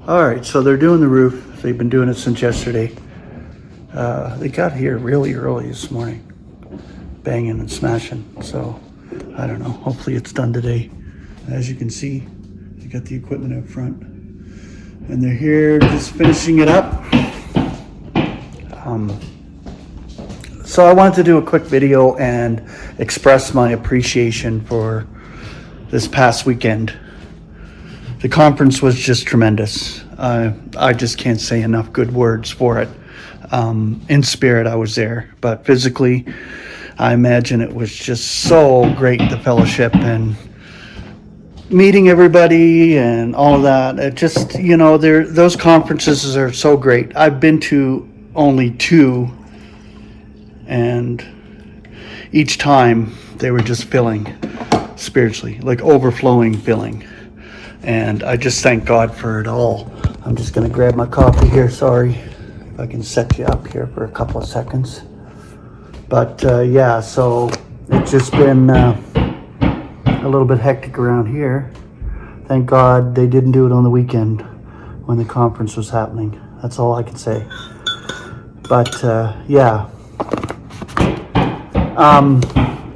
All right, so they're doing the roof. They've been doing it since yesterday. They got here really early this morning, banging and smashing. So I don't know. Hopefully it's done today. As you can see, they got the equipment up front, and they're here just finishing it up. So I wanted to do a quick video and express my appreciation for this past weekend. The conference was just tremendous. I just can't say enough good words for it. In spirit, I was there, but physically, I imagine it was just so great, the fellowship and meeting everybody and all of that. It just, those conferences are so great. I've been to only two, and each time they were just filling spiritually, like overflowing filling. And I just thank God for it all. I'm just going to grab my coffee here. Sorry if I can set you up here for a couple of seconds. But yeah, so it's just been a little bit hectic around here. Thank God they didn't do it on the weekend when the conference was happening. That's all I can say. But yeah,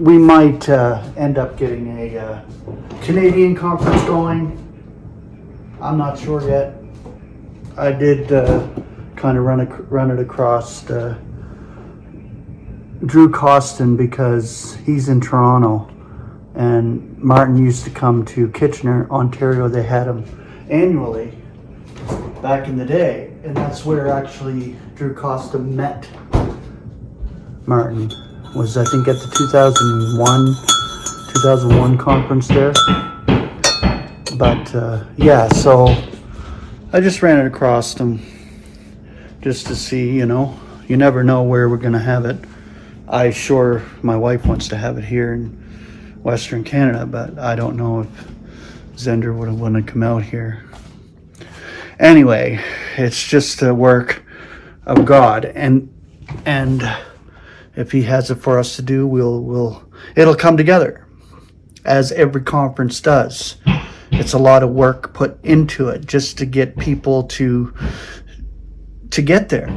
we might end up getting a Canadian conference going. I'm not sure yet. I did kind of run it across Drew Costin, because he's in Toronto, and Martin used to come to Kitchener, Ontario. They had him annually back in the day, and that's where actually Drew Costin met Martin. Was, I think, at the 2001 conference there. But yeah, so I just ran it across them just to see, you never know where we're going to have it. My wife wants to have it here in Western Canada, but I don't know if Zender would have wanted to come out here. Anyway, it's just a work of God, and if He has it for us to do, it'll come together, as every conference does. It's a lot of work put into it just to get people to get there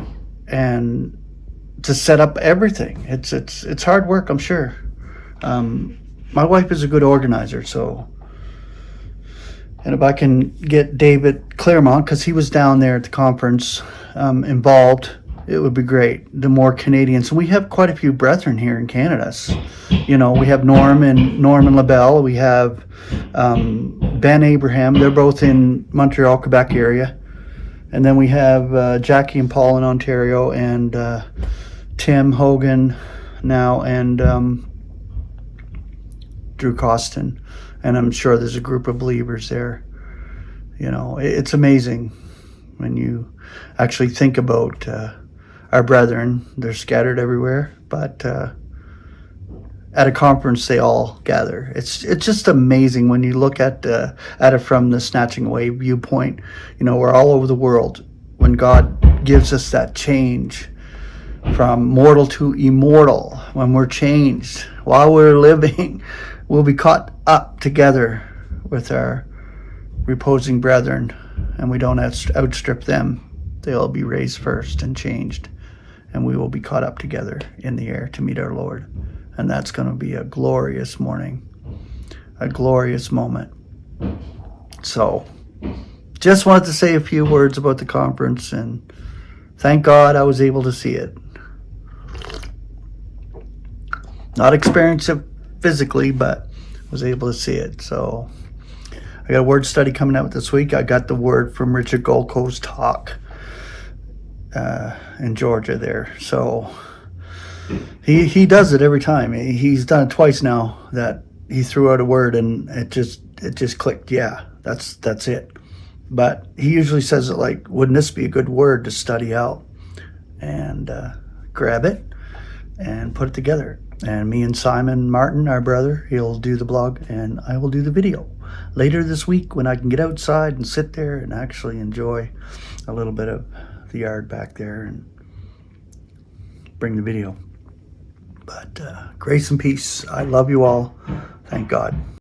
and to set up everything. It's hard work, I'm sure. My wife is a good organizer, and if I can get David Claremont, because he was down there at the conference, involved, it would be great. The more Canadians. We have quite a few brethren here in Canada. We have Norm and LaBelle. We have Ben Abraham. They're both in Montreal, Quebec area. And then we have Jackie and Paul in Ontario, and Tim Hogan now, and Drew Costin. And I'm sure there's a group of believers there. It's amazing when you actually think about our brethren. They're scattered everywhere, but at a conference they all gather. It's just amazing when you look at it from the snatching away viewpoint. We're all over the world. When God gives us that change from mortal to immortal, when we're changed while we're living, we'll be caught up together with our reposing brethren, and we don't outstrip them. They'll be raised first and changed, and we will be caught up together in the air to meet our Lord. And that's going to be a glorious morning, a glorious moment. So just wanted to say a few words about the conference, and thank God I was able to see it. Not experience it physically, but was able to see it. So I got a word study coming out this week. I got the word from Richard Golko's talk in Georgia there. So he does it every time. He's done it twice now that he threw out a word and it just clicked. Yeah, that's it. But he usually says it like, wouldn't this be a good word to study out? And grab it and put it together. And me and Simon Martin, our brother, he'll do the blog and I will do the video later this week when I can get outside and sit there and actually enjoy a little bit of the yard back there and bring the video. But grace and peace. I love you all. Thank God.